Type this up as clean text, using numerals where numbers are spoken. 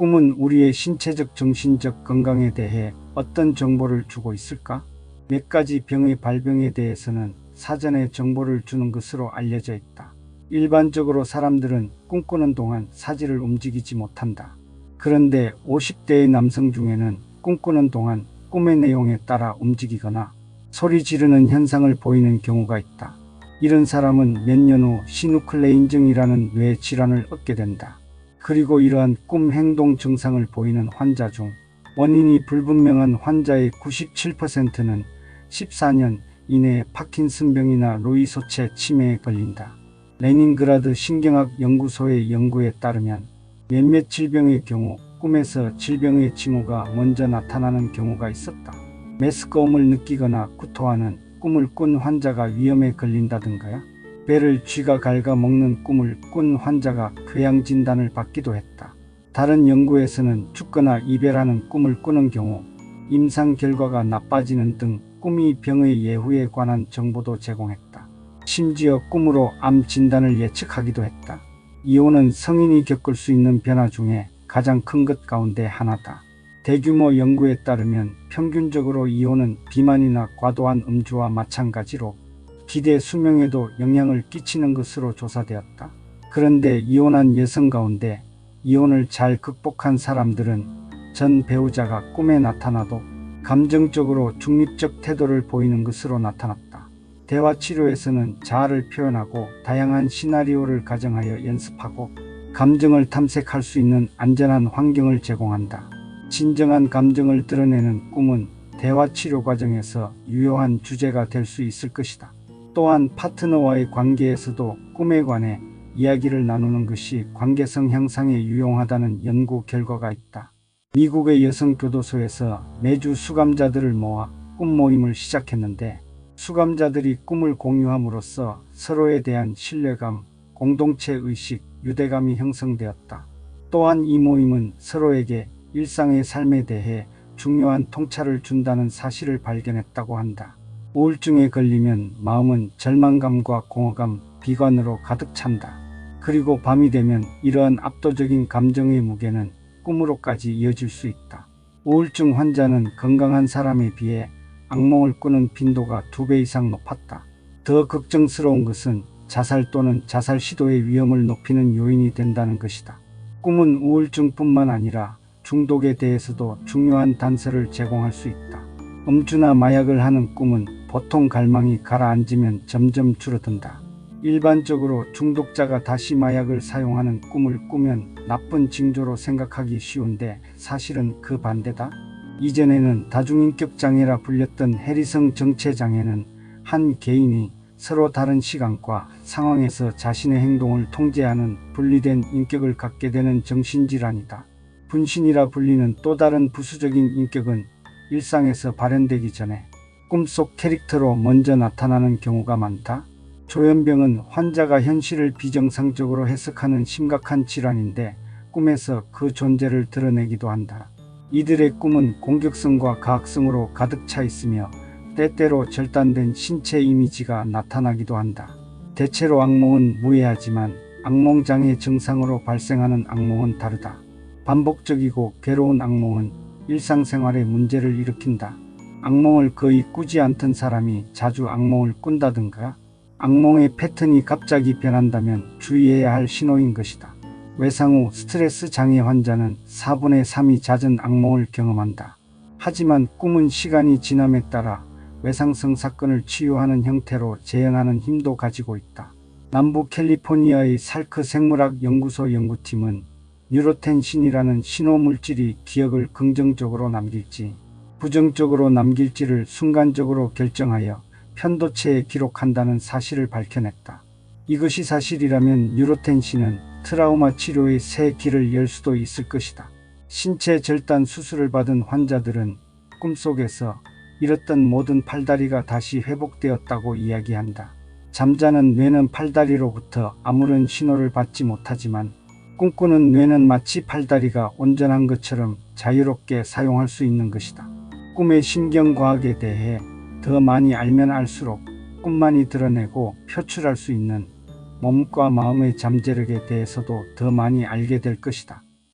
꿈은 우리의 신체적, 정신적 건강에 대해 어떤 정보를 주고 있을까? 몇 가지 병의 발병에 대해서는 사전에 정보를 주는 것으로 알려져 있다. 일반적으로 사람들은 꿈꾸는 동안 사지를 움직이지 못한다. 그런데 50대의 남성 중에는 꿈꾸는 동안 꿈의 내용에 따라 움직이거나 소리 지르는 현상을 보이는 경우가 있다. 이런 사람은 몇 년 후 시누클레인증이라는 뇌 질환을 얻게 된다. 그리고 이러한 꿈 행동 증상을 보이는 환자 중 원인이 불분명한 환자의 97%는 14년 이내에 파킨슨병이나 루이소체 치매에 걸린다. 레닌그라드 신경학 연구소의 연구에 따르면 몇몇 질병의 경우 꿈에서 질병의 징후가 먼저 나타나는 경우가 있었다. 메스꺼움을 느끼거나 구토하는 꿈을 꾼 환자가 위험에 걸린다든가요. 배를 쥐가 갉아먹는 꿈을 꾼 환자가 궤양 진단을 받기도 했다. 다른 연구에서는 죽거나 이별하는 꿈을 꾸는 경우 임상 결과가 나빠지는 등 꿈이 병의 예후에 관한 정보도 제공했다. 심지어 꿈으로 암 진단을 예측하기도 했다. 이혼은 성인이 겪을 수 있는 변화 중에 가장 큰 것 가운데 하나다. 대규모 연구에 따르면 평균적으로 이혼은 비만이나 과도한 음주와 마찬가지로 기대 수명에도 영향을 끼치는 것으로 조사되었다. 그런데 이혼한 여성 가운데 이혼을 잘 극복한 사람들은 전 배우자가 꿈에 나타나도 감정적으로 중립적 태도를 보이는 것으로 나타났다. 대화치료에서는 자아를 표현하고 다양한 시나리오를 가정하여 연습하고 감정을 탐색할 수 있는 안전한 환경을 제공한다. 진정한 감정을 드러내는 꿈은 대화치료 과정에서 유효한 주제가 될 수 있을 것이다. 또한 파트너와의 관계에서도 꿈에 관해 이야기를 나누는 것이 관계성 향상에 유용하다는 연구 결과가 있다. 미국의 여성교도소에서 매주 수감자들을 모아 꿈 모임을 시작했는데 수감자들이 꿈을 공유함으로써 서로에 대한 신뢰감, 공동체 의식, 유대감이 형성되었다. 또한 이 모임은 서로에게 일상의 삶에 대해 중요한 통찰을 준다는 사실을 발견했다고 한다. 우울증에 걸리면 마음은 절망감과 공허감, 비관으로 가득 찬다. 그리고 밤이 되면 이러한 압도적인 감정의 무게는 꿈으로까지 이어질 수 있다. 우울증 환자는 건강한 사람에 비해 악몽을 꾸는 빈도가 2배 이상 높았다. 더 걱정스러운 것은 자살 또는 자살 시도의 위험을 높이는 요인이 된다는 것이다. 꿈은 우울증뿐만 아니라 중독에 대해서도 중요한 단서를 제공할 수 있다. 음주나 마약을 하는 꿈은 보통 갈망이 가라앉으면 점점 줄어든다. 일반적으로 중독자가 다시 마약을 사용하는 꿈을 꾸면 나쁜 징조로 생각하기 쉬운데 사실은 그 반대다. 이전에는 다중인격장애라 불렸던 해리성 정체장애는 한 개인이 서로 다른 시간과 상황에서 자신의 행동을 통제하는 분리된 인격을 갖게 되는 정신질환이다. 분신이라 불리는 또 다른 부수적인 인격은 일상에서 발현되기 전에 꿈속 캐릭터로 먼저 나타나는 경우가 많다. 조현병은 환자가 현실을 비정상적으로 해석하는 심각한 질환인데 꿈에서 그 존재를 드러내기도 한다. 이들의 꿈은 공격성과 가학성으로 가득 차 있으며 때때로 절단된 신체 이미지가 나타나기도 한다. 대체로 악몽은 무해하지만 악몽장애 증상으로 발생하는 악몽은 다르다. 반복적이고 괴로운 악몽은 일상생활에 문제를 일으킨다. 악몽을 거의 꾸지 않던 사람이 자주 악몽을 꾼다든가 악몽의 패턴이 갑자기 변한다면 주의해야 할 신호인 것이다. 외상 후 스트레스 장애 환자는 4분의 3이 잦은 악몽을 경험한다. 하지만 꿈은 시간이 지남에 따라 외상성 사건을 치유하는 형태로 재현하는 힘도 가지고 있다. 남부 캘리포니아의 살크 생물학 연구소 연구팀은 뉴로텐신이라는 신호물질이 기억을 긍정적으로 남길지 부정적으로 남길지를 순간적으로 결정하여 편도체에 기록한다는 사실을 밝혀냈다. 이것이 사실이라면 뉴로텐신은 트라우마 치료의 새 길을 열 수도 있을 것이다. 신체 절단 수술을 받은 환자들은 꿈속에서 잃었던 모든 팔다리가 다시 회복되었다고 이야기한다. 잠자는 뇌는 팔다리로부터 아무런 신호를 받지 못하지만 꿈꾸는 뇌는 마치 팔다리가 온전한 것처럼 자유롭게 사용할 수 있는 것이다. 꿈의 신경과학에 대해 더 많이 알면 알수록 꿈만이 드러내고 표출할 수 있는 몸과 마음의 잠재력에 대해서도 더 많이 알게 될 것이다.